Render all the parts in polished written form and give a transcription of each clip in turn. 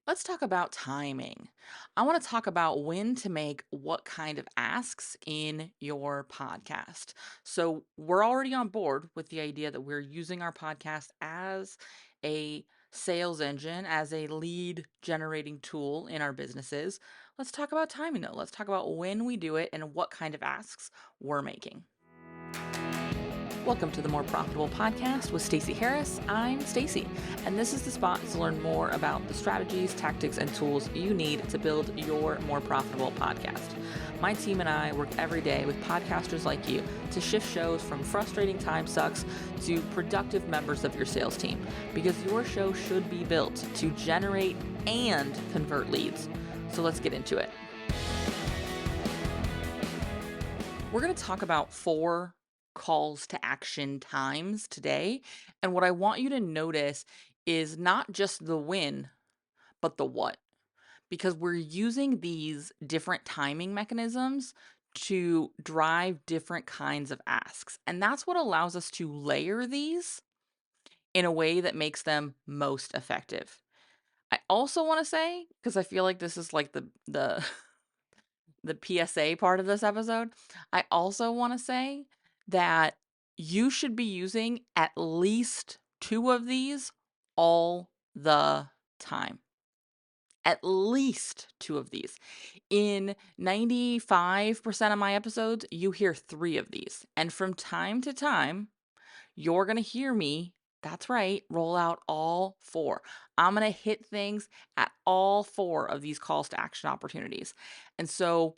Let's talk about timing. I want to talk about when to make what kind of asks in your podcast. So, we're already on board with the idea that we're using our podcast as a sales engine, as a lead generating tool in our businesses. Let's talk about timing though. Let's talk about when we do it and what kind of asks we're making. Welcome to the More Profitable Podcast with Stacey Harris. I'm Stacey, and this is the spot to learn more about the strategies, tactics, and tools you need to build your more profitable podcast. My team and I work every day with podcasters like you to shift shows from frustrating time sucks to productive members of your sales team, because your show should be built to generate and convert leads. So let's get into it. We're going to talk about 4 calls to action times today. And what I want you to notice is not just the when, but the what. Because we're using these different timing mechanisms to drive different kinds of asks. And that's what allows us to layer these in a way that makes them most effective. I also want to say, because I feel like this is like the the PSA part of this episode, I also want to say that you should be using at least 2 of these all the time. At least 2 of these. In 95% of my episodes, you hear 3 of these. And from time to time, you're going to hear me, that's right, roll out all 4. I'm going to hit things at all 4 of these calls to action opportunities. And so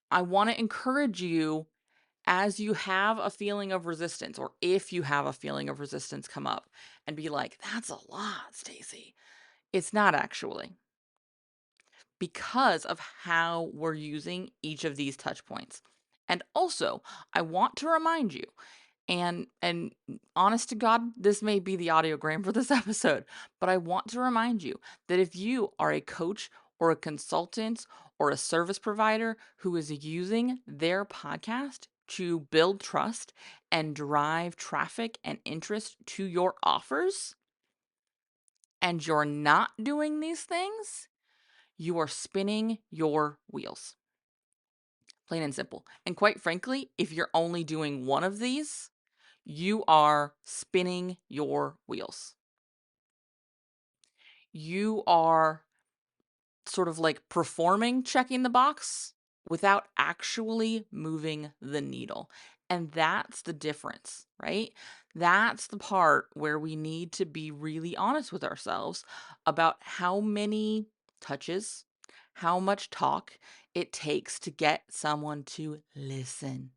I want to encourage you, as you have a feeling of resistance, or if you have a feeling of resistance come up, and be like, that's a lot, Stacey. It's not actually, because of how we're using each of these touch points. And also, I want to remind you, and honest to God, this may be the audiogram for this episode, but I want to remind you that if you are a coach or a consultant or a service provider who is using their podcast to build trust and drive traffic and interest to your offers, and you're not doing these things, you are spinning your wheels. Plain and simple. And quite frankly, if you're only doing one of these, you are spinning your wheels. You are sort of like performing checking the box without actually moving the needle. And that's the difference, right? That's the part where we need to be really honest with ourselves about how many touches, how much talk it takes to get someone to listen.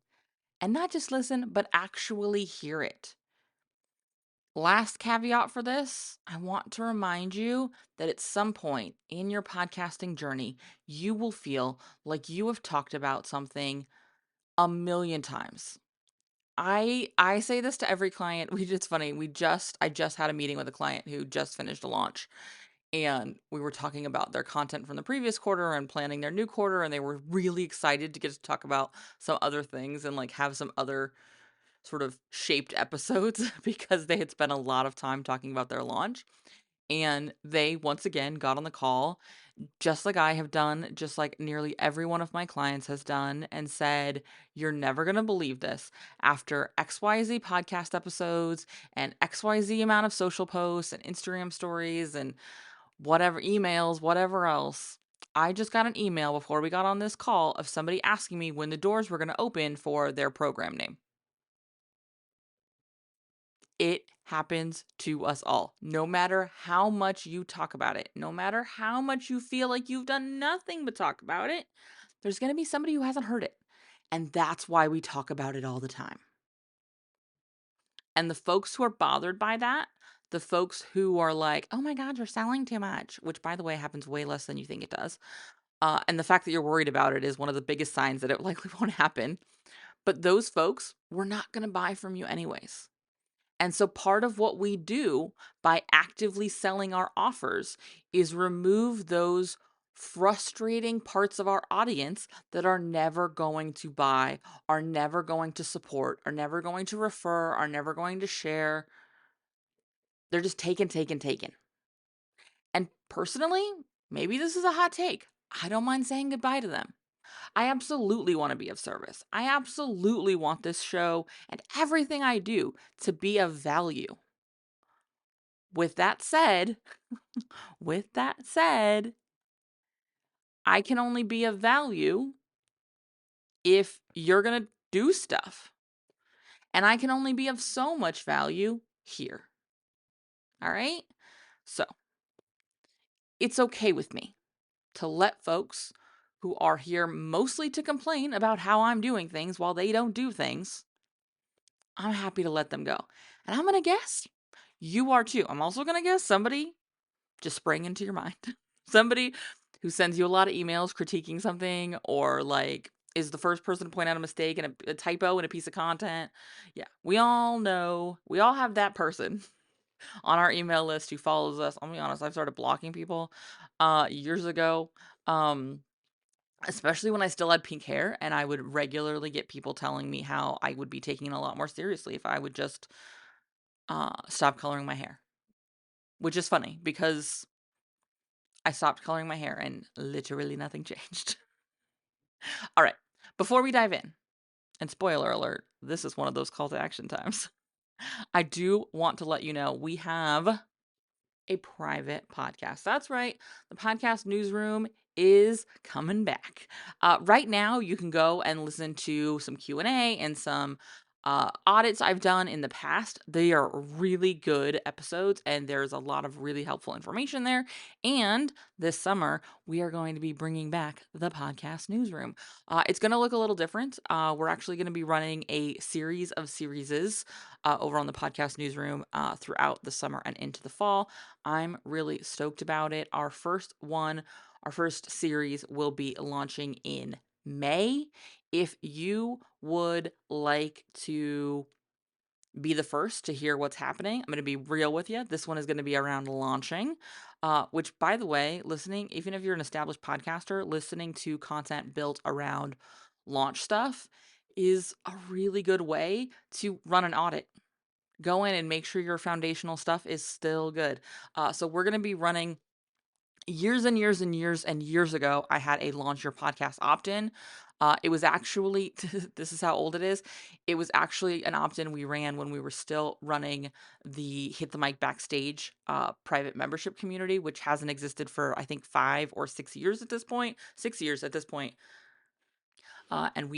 And not just listen, but actually hear it. Last caveat for this, I want to remind you that at some point in your podcasting journey, you will feel like you have talked about something a million times. I say this to every client. It's funny. I just had a meeting with a client who just finished a launch, and we were talking about their content from the previous quarter and planning their new quarter, and they were really excited to get to talk about some other things and like have some other sort of shaped episodes because they had spent a lot of time talking about their launch. And they once again got on the call, just like I have done, just like nearly every one of my clients has done, and said, you're never going to believe this. After XYZ podcast episodes and XYZ amount of social posts and Instagram stories and whatever emails, whatever else, I just got an email before we got on this call of somebody asking me when the doors were going to open for their program name. It happens to us all. No matter how much you talk about it, no matter how much you feel like you've done nothing but talk about it, there's going to be somebody who hasn't heard it. And that's why we talk about it all the time. And the folks who are bothered by that, the folks who are like, oh my God, you're selling too much, which by the way happens way less than you think it does. And the fact that you're worried about it is one of the biggest signs that it likely won't happen. But those folks, we're not going to buy from you anyways. And so part of what we do by actively selling our offers is remove those frustrating parts of our audience that are never going to buy, are never going to support, are never going to refer, are never going to share. They're just taken. And personally, Maybe this is a hot take. I don't mind saying goodbye to them. I absolutely want to be of service. I absolutely want this show and everything I do to be of value. With that said, I can only be of value if you're going to do stuff. And I can only be of so much value here. All right? So, it's okay with me to let folks who are here mostly to complain about how I'm doing things while they don't do things, I'm happy to let them go. And I'm going to guess you are too. I'm also going to guess somebody just sprang into your mind. Somebody who sends you a lot of emails critiquing something, or like is the first person to point out a mistake and a typo in a piece of content. Yeah, we all know, we all have that person on our email list who follows us. I'll be honest, I've started blocking people years ago. Especially when I still had pink hair, and I would regularly get people telling me how I would be taking it a lot more seriously if I would just stop coloring my hair. Which is funny because I stopped coloring my hair and literally nothing changed. All right, before we dive in, and spoiler alert, this is one of those call to action times. I do want to let you know we have a private podcast. That's right. The podcast newsroom is coming back. Right now, you can go and listen to some Q&A and some audits I've done in the past. They are really good episodes, and there's a lot of really helpful information there. And this summer, we are going to be bringing back the podcast newsroom. It's going to look a little different. We're actually going to be running a series of serieses over on the podcast newsroom throughout the summer and into the fall. I'm really stoked about it. Our first series will be launching in May. If you would like to be the first to hear what's happening, I'm going to be real with you. This one is going to be around launching, which, by the way, listening, even if you're an established podcaster, listening to content built around launch stuff is a really good way to run an audit. Go in and make sure your foundational stuff is still good. So we're going to be running years and years and years and years ago. I had a launch your podcast opt-in. It was actually, this is how old it is. It was actually an opt-in we ran when we were still running the Hit the Mic Backstage private membership community, which hasn't existed for, I think, 5 or 6 years at this point. 6 years at this point. And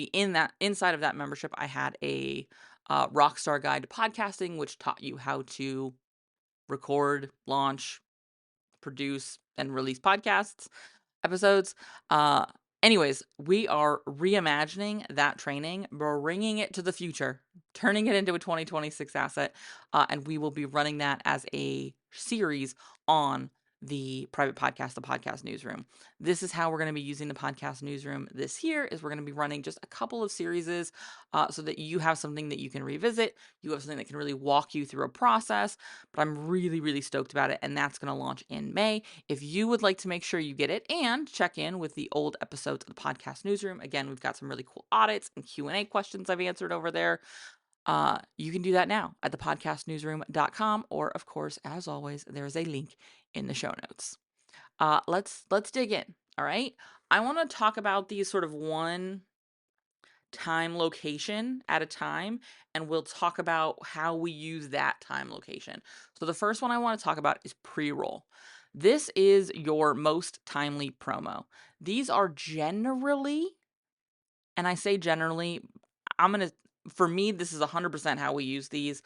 inside of that membership, I had a Rockstar Guide to Podcasting, which taught you how to record, launch, produce, and release podcasts episodes. Anyways, we are reimagining that training, bringing it to the future, turning it into a 2026 asset, and we will be running that as a series on the private podcast, the podcast newsroom. This is how we're going to be using the podcast newsroom this year. Is we're going to be running just a couple of series, so that you have something that you can revisit. You have something that can really walk you through a process. But I'm really, really stoked about it, and that's going to launch in May. If you would like to make sure you get it and check in with the old episodes of the podcast newsroom, again, we've got some really cool audits and Q&A questions I've answered over there. You can do that now at thepodcastnewsroom.com, or of course, as always, there is a link in the show notes. Let's dig in. All right. I want to talk about these sort of one time location at a time, and we'll talk about how we use that time location. So the first one I want to talk about is pre-roll. This is your most timely promo. These are generally, and I say generally, for me, this is 100% how we use these.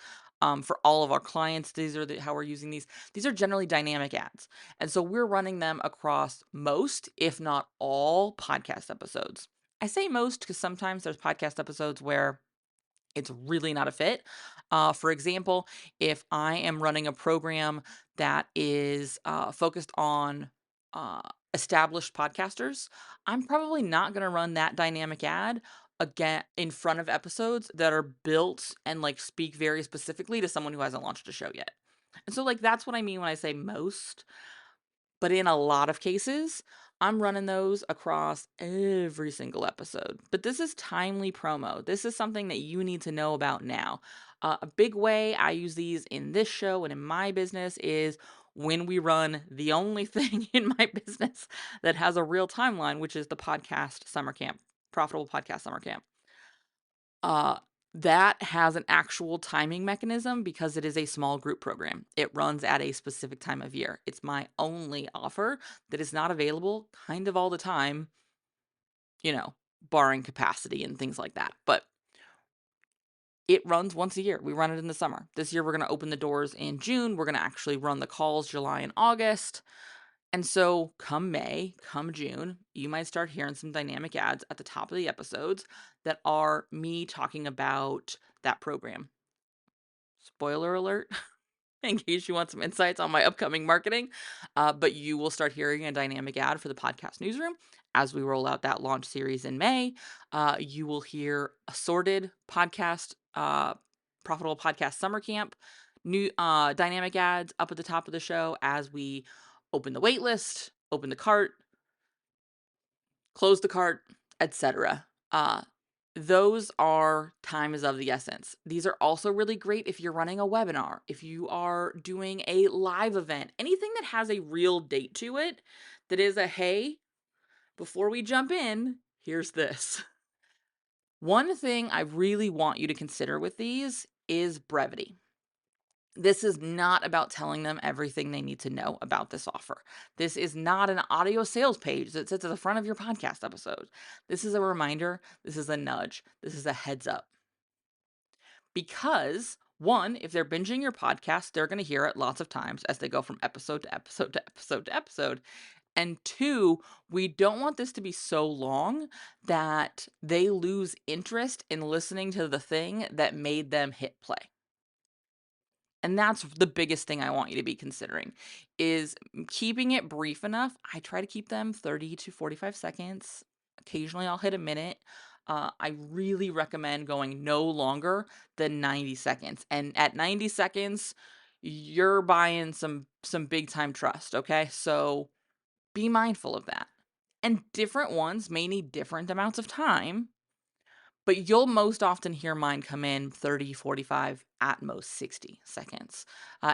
For all of our clients, these are how we're using these. These are generally dynamic ads. And so we're running them across most, if not all, podcast episodes. I say most because sometimes there's podcast episodes where it's really not a fit. For example, if I am running a program that is focused on established podcasters, I'm probably not going to run that dynamic ad again in front of episodes that are built and like speak very specifically to someone who hasn't launched a show yet. And so like that's what I mean when I say most. But in a lot of cases, I'm running those across every single episode. But this is timely promo. This is something that you need to know about now. A big way I use these in this show and in my business is when we run the only thing in my business that has a real timeline, which is the podcast summer camp, profitable podcast summer camp. Uh, that has an actual timing mechanism because it is a small group program. It runs at a specific time of year. It's my only offer that is not available kind of all the time, barring capacity and things like that. But it runs once a year. We run it in the summer. This year, we're going to open the doors in June. We're going to actually run the calls July and August. And so come May, come June, you might start hearing some dynamic ads at the top of the episodes that are me talking about that program. Spoiler alert, in case you want some insights on my upcoming marketing. But you will start hearing a dynamic ad for the podcast newsroom as we roll out that launch series in May. You will hear assorted podcast, profitable podcast summer camp, new dynamic ads up at the top of the show as we open the wait list, open the cart, close the cart, etc. Those are time is of the essence. These are also really great if you're running a webinar, if you are doing a live event, anything that has a real date to it, that is a, hey, before we jump in, here's this. One thing I really want you to consider with these is brevity. This is not about telling them everything they need to know about this offer. This is not an audio sales page that sits at the front of your podcast episode. This is a reminder. This is a nudge. This is a heads up. Because, one, if they're binging your podcast, they're going to hear it lots of times as they go from episode to episode to episode to episode. And two, we don't want this to be so long that they lose interest in listening to the thing that made them hit play. And that's the biggest thing I want you to be considering is keeping it brief enough. I try to keep them 30 to 45 seconds. Occasionally I'll hit a minute. I really recommend going no longer than 90 seconds. And at 90 seconds, you're buying some big time trust, okay? So be mindful of that. And different ones may need different amounts of time. But you'll most often hear mine come in 30, 45, at most 60 seconds.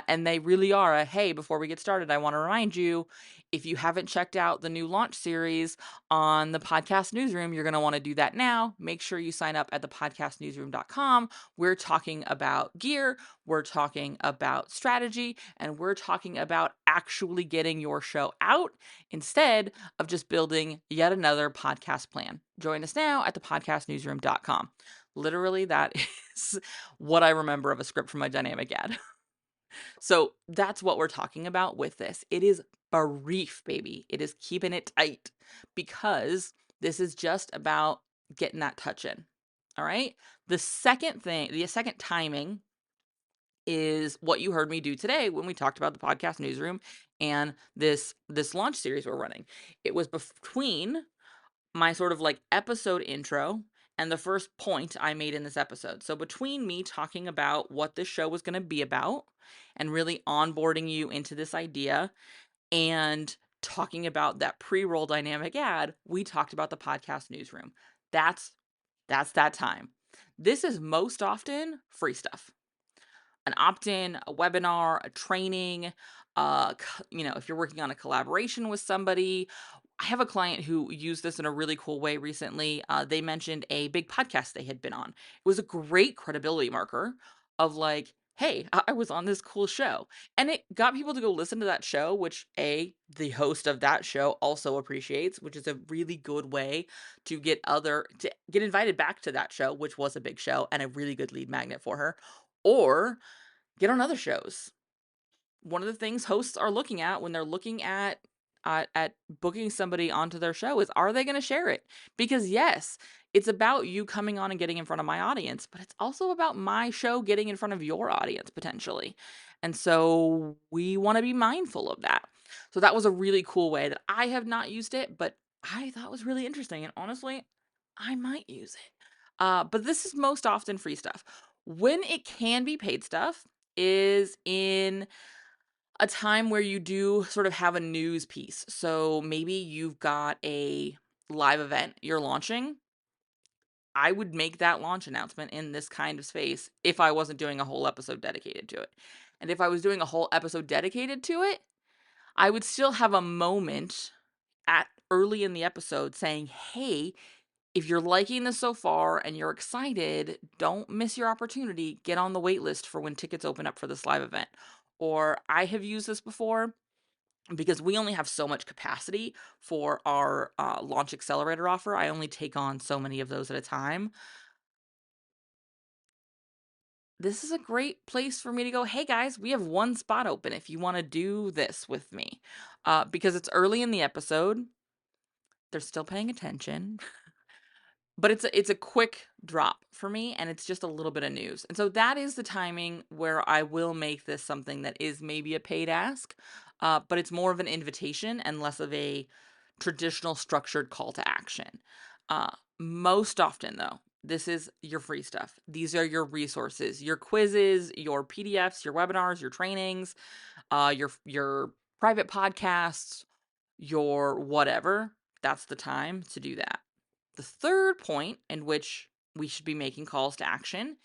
And they really are a, hey, before we get started, I want to remind you, if you haven't checked out the new launch series on the podcast newsroom, you're going to want to do that now. Make sure you sign up at thepodcastnewsroom.com. We're talking about gear, we're talking about strategy, and we're talking about actually getting your show out instead of just building yet another podcast plan. Join us now at thepodcastnewsroom.com. Literally, that is what I remember of a script from my dynamic ad. So that's what we're talking about with this. It is brief, baby. It is keeping it tight because this is just about getting that touch in. All right. The second timing is what you heard me do today when we talked about the podcast newsroom and this launch series we're running. It was between my sort of like episode intro and the first point I made in this episode. So between me talking about what this show was going to be about and really onboarding you into this idea and talking about that pre-roll dynamic ad, we talked about the podcast newsroom. That's that time. This is most often free stuff. An opt-in, a webinar, a training, if you're working on a collaboration with somebody. I have a client who used this in a really cool way recently. They mentioned a big podcast they had been on. It was a great credibility marker of like, hey, I was on this cool show. And it got people to go listen to that show, which the host of that show also appreciates, which is a really good way to get invited back to that show, which was a big show and a really good lead magnet for her, or get on other shows. One of the things hosts are looking at when they're looking at booking somebody onto their show is, are they going to share it? Because yes, it's about you coming on and getting in front of my audience, but it's also about my show getting in front of your audience potentially. And so we want to be mindful of that. So that was a really cool way that I have not used it, but I thought was really interesting. And honestly, I might use it. But this is most often free stuff. When it can be paid stuff is in a time where you do sort of have a news piece. So maybe you've got a live event you're launching. I would make that launch announcement in this kind of space if I wasn't doing a whole episode dedicated to it. And if I was doing a whole episode dedicated to it, I would still have a moment at early in the episode saying, "Hey, if you're liking this so far and you're excited, don't miss your opportunity. Get on the wait list for when tickets open up for this live event." Or I have used this before because we only have so much capacity for our launch accelerator offer. I only take on so many of those at a time. This is a great place for me to go, "Hey guys, we have one spot open if you want to do this with me." Because it's early in the episode, they're still paying attention. But it's a quick drop for me, and it's just a little bit of news. And so that is the timing where I will make this something that is maybe a paid ask, but it's more of an invitation and less of a traditional structured call to action. Uh, Most often, though, this is your free stuff. These are your resources, your quizzes, your PDFs, your webinars, your trainings, your private podcasts, your whatever. That's the time to do that. The third point in which we should be making calls to action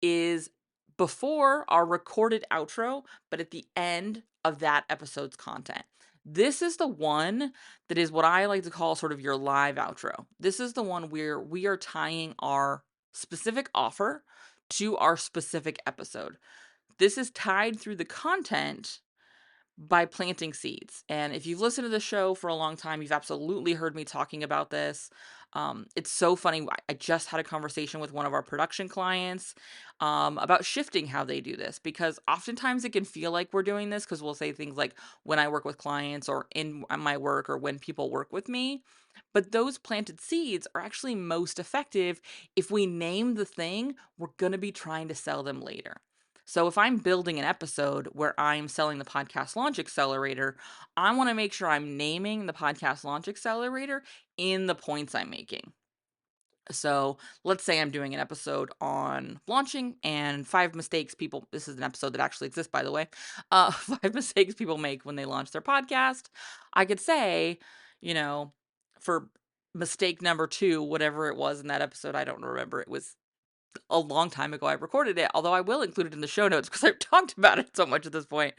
is before our recorded outro, but at the end of that episode's content. This is the one that is what I like to call sort of your live outro. This is the one where we are tying our specific offer to our specific episode. This is tied through the content by planting seeds. And if you've listened to the show for a long time, you've absolutely heard me talking about this. It's so funny. I just had a conversation with one of our production clients about shifting how they do this, because oftentimes it can feel like we're doing this because we'll say things like when I work with clients or in my work or when people work with me. But those planted seeds are actually most effective if we name the thing we're going to be trying to sell them later. So if I'm building an episode where I'm selling the podcast launch accelerator, I want to make sure I'm naming the podcast launch accelerator in the points I'm making. So let's say I'm doing an episode on launching and 5 mistakes people, this is an episode that actually exists, by the way, 5 mistakes people make when they launch their podcast. I could say, you know, for mistake number 2, whatever it was in that episode, I don't remember. It was a long time ago I recorded it, although I will include it in the show notes because I've talked about it so much at this point.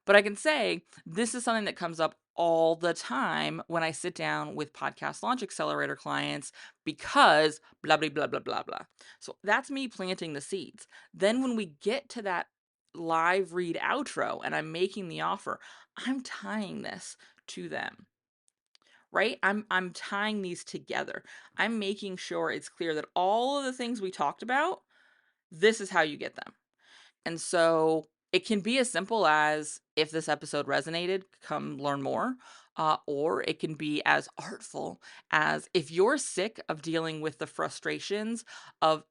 But I can say this is something that comes up all the time when I sit down with podcast launch accelerator clients because blah, blah, blah, blah, blah, blah. So that's me planting the seeds. Then when we get to that live read outro and I'm making the offer, I'm tying this to them. Right? I'm tying these together. I'm making sure it's clear that all of the things we talked about, this is how you get them. And so it can be as simple as, if this episode resonated, come learn more. Or it can be as artful as, if you're sick of dealing with the frustrations of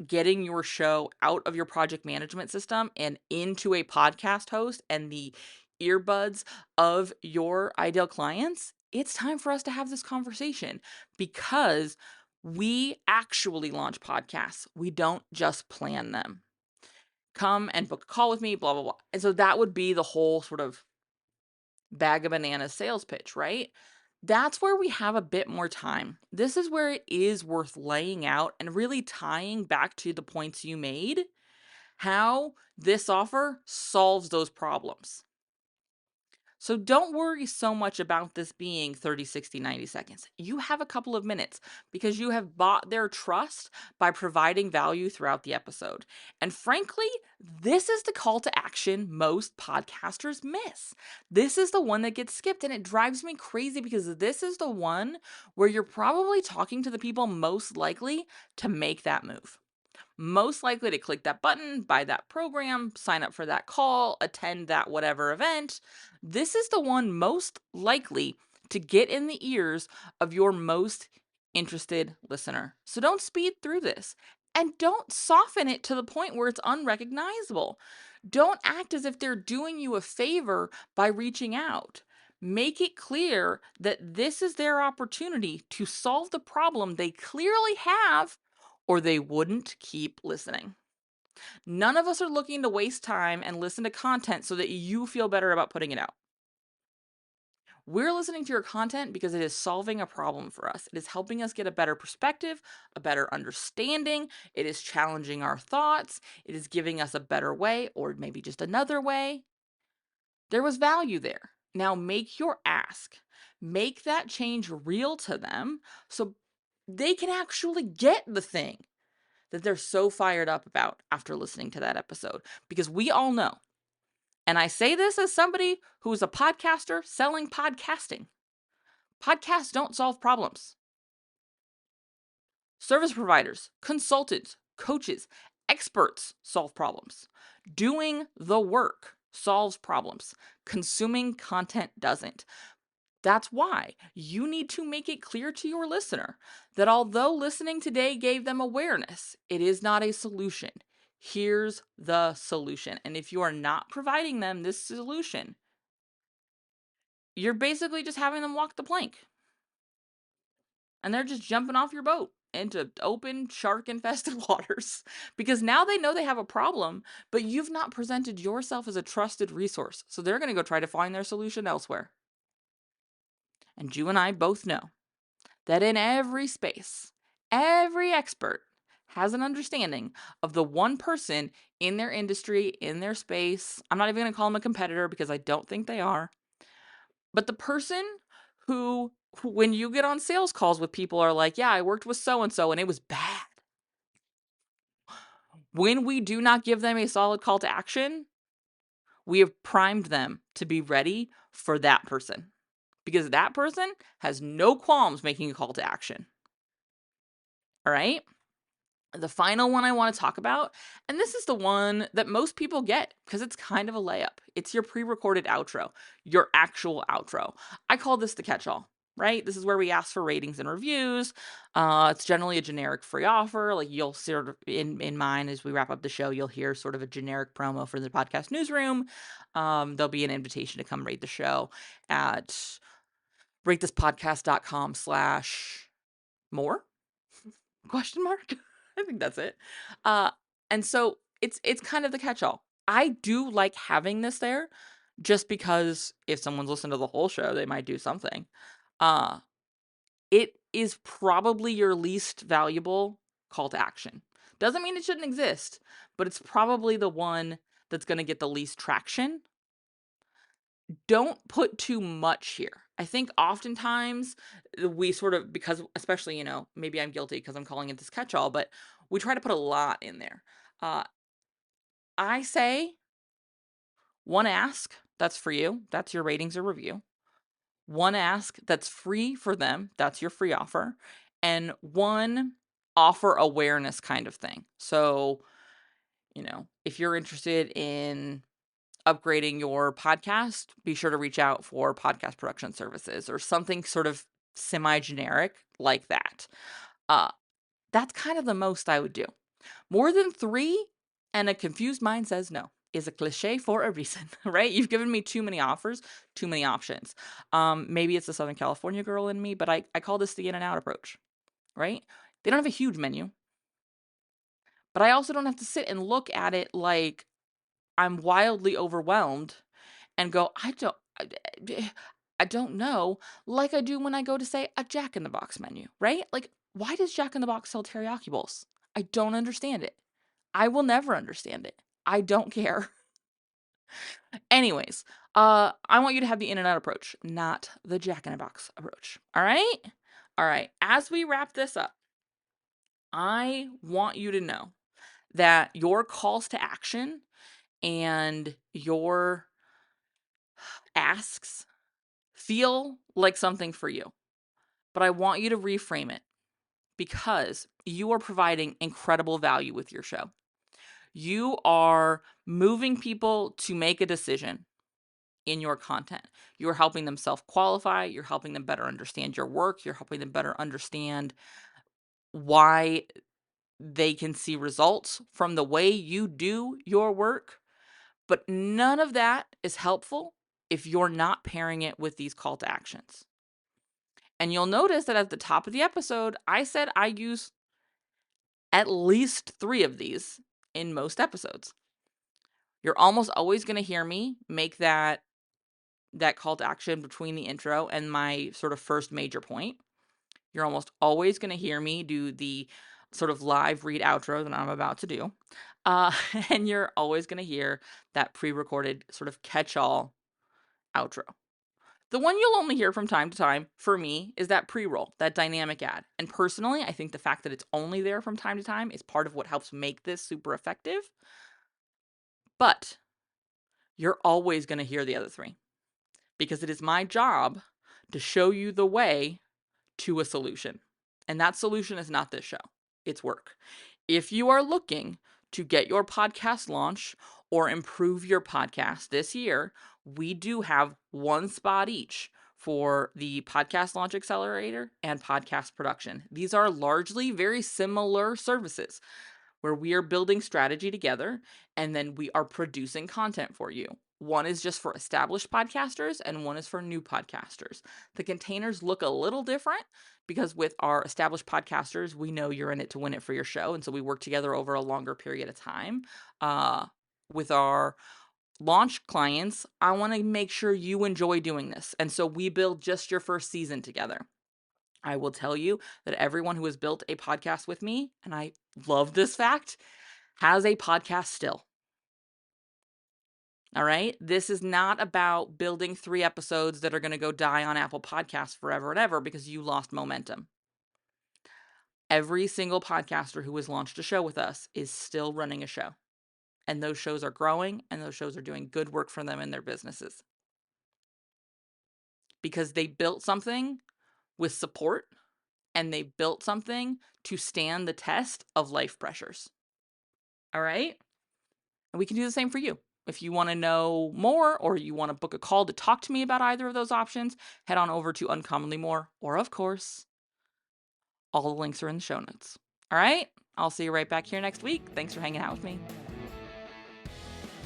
getting your show out of your project management system and into a podcast host and the earbuds of your ideal clients, it's time for us to have this conversation, because we actually launch podcasts. We don't just plan them. Come and book a call with me, blah, blah, blah. And so that would be the whole sort of bag of bananas sales pitch, right? That's where we have a bit more time. This is where it is worth laying out and really tying back to the points you made, how this offer solves those problems. So don't worry so much about this being 30, 60, 90 seconds. You have a couple of minutes because you have bought their trust by providing value throughout the episode. And frankly, this is the call to action most podcasters miss. This is the one that gets skipped, and it drives me crazy because this is the one where you're probably talking to the people most likely to make that move, most likely to click that button, buy that program, sign up for that call, attend that whatever event. This is the one most likely to get in the ears of your most interested listener. So don't speed through this, and don't soften it to the point where it's unrecognizable. Don't act as if they're doing you a favor by reaching out. Make it clear that this is their opportunity to solve the problem they clearly have, or they wouldn't keep listening. None of us are looking to waste time and listen to content so that you feel better about putting it out. We're listening to your content because it is solving a problem for us. It is helping us get a better perspective, a better understanding. It is challenging our thoughts. It is giving us a better way, or maybe just another way. There was value there. Now make your ask. Make that change real to them so they can actually get the thing that they're so fired up about after listening to that episode. Because we all know, and I say this as somebody who is a podcaster selling podcasting, podcasts don't solve problems. Service providers, consultants, coaches, experts solve problems. Doing the work solves problems. Consuming content doesn't. That's why you need to make it clear to your listener that although listening today gave them awareness, it is not a solution. Here's the solution. And if you are not providing them this solution, you're basically just having them walk the plank. And they're just jumping off your boat into open, shark infested waters because now they know they have a problem, but you've not presented yourself as a trusted resource. So they're going to go try to find their solution elsewhere. And you and I both know that in every space, every expert has an understanding of the one person in their industry, in their space. I'm not even going to call them a competitor because I don't think they are. But the person who, when you get on sales calls with people, are like, yeah, I worked with so and so and it was bad. When we do not give them a solid call to action, we have primed them to be ready for that person because that person has no qualms making a call to action. All right. The final one I want to talk about, and this is the one that most people get because it's kind of a layup. It's your pre-recorded outro, your actual outro. I call this the catch-all, right? This is where we ask for ratings and reviews. It's generally a generic free offer. Like you'll sort of in mine as we wrap up the show, you'll hear sort of a generic promo for the podcast newsroom. There'll be an invitation to come rate the show at ratethispodcast.com/more question mark. I think that's it. Uh, and so it's kind of the catch-all. I do like having this there just because if someone's listened to the whole show, they might do something. Uh, it is probably your least valuable call to action. Doesn't mean it shouldn't exist, but it's probably the one that's going to get the least traction. Don't put too much here. I think oftentimes we sort of, because especially, maybe I'm guilty because I'm calling it this catch-all, but we try to put a lot in there. I say one ask that's for you, that's your ratings or review. One ask that's free for them, that's your free offer. And one offer awareness kind of thing. So, if you're interested in upgrading your podcast, be sure to reach out for podcast production services or something sort of semi-generic like that. That's kind of the most I would do. More than 3, and a confused mind says no, is a cliche for a reason, right? You've given me too many offers, too many options. Maybe it's the Southern California girl in me, but I call this the in and out approach, right? They don't have a huge menu, but I also don't have to sit and look at it like I'm wildly overwhelmed and go, I don't know, like I do when I go to say a Jack in the Box menu, right? Like, why does Jack in the Box sell teriyaki bowls? I don't understand it. I will never understand it. I don't care. Anyways, I want you to have the in and out approach, not the Jack in the Box approach. All right? All right. As we wrap this up, I want you to know that your calls to action and your asks feel like something for you. But I want you to reframe it because you are providing incredible value with your show. You are moving people to make a decision in your content. You're helping them self-qualify. You're helping them better understand your work. You're helping them better understand why they can see results from the way you do your work. But none of that is helpful if you're not pairing it with these call to actions. And you'll notice that at the top of the episode, I said I use at least 3 of these in most episodes. You're almost always going to hear me make that call to action between the intro and my sort of first major point. You're almost always going to hear me do the sort of live read outro that I'm about to do. And you're always going to hear that pre-recorded sort of catch-all outro. The one you'll only hear from time to time, for me, is that pre-roll, that dynamic ad. And personally, I think the fact that it's only there from time to time is part of what helps make this super effective. But you're always going to hear the other three, because it is my job to show you the way to a solution. And that solution is not this show, it's work. If you are looking to get your podcast launch or improve your podcast this year, we do have one spot each for the Podcast Launch Accelerator and podcast production. These are largely very similar services where we are building strategy together and then we are producing content for you. One is just for established podcasters and one is for new podcasters. The containers look a little different because with our established podcasters, we know you're in it to win it for your show. And so we work together over a longer period of time. With our launch clients, I want to make sure you enjoy doing this. And so we build just your first season together. I will tell you that everyone who has built a podcast with me, and I love this fact, has a podcast still. All right? This is not about building 3 episodes that are going to go die on Apple Podcasts forever and ever because you lost momentum. Every single podcaster who has launched a show with us is still running a show. And those shows are growing and those shows are doing good work for them in their businesses. Because they built something with support and they built something to stand the test of life pressures. All right? And we can do the same for you. If you want to know more or you want to book a call to talk to me about either of those options, head on over to Uncommonly More, or of course, all the links are in the show notes. All right? I'll see you right back here next week. Thanks for hanging out with me.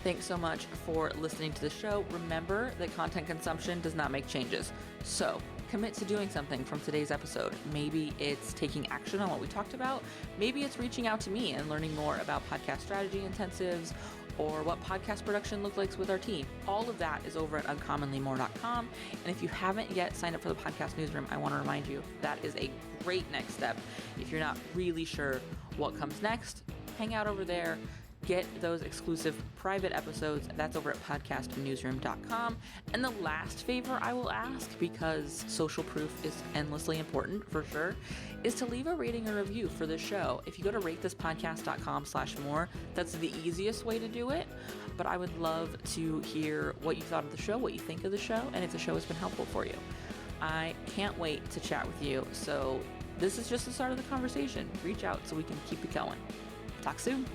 Thanks so much for listening to the show. Remember that content consumption does not make changes. So commit to doing something from today's episode. Maybe it's taking action on what we talked about. Maybe it's reaching out to me and learning more about podcast strategy intensives or what podcast production looks like with our team. All of that is over at uncommonlymore.com. And if you haven't yet signed up for the podcast newsroom, I want to remind you that is a great next step. If you're not really sure what comes next, hang out over there. Get those exclusive private episodes. That's over at podcastnewsroom.com. And the last favor I will ask, because social proof is endlessly important for sure, is to leave a rating or review for the show. If you go to ratethispodcast.com/more, that's the easiest way to do it. But I would love to hear what you thought of the show, what you think of the show, and if the show has been helpful for you. I can't wait to chat with you. So this is just the start of the conversation. Reach out so we can keep it going. Talk soon.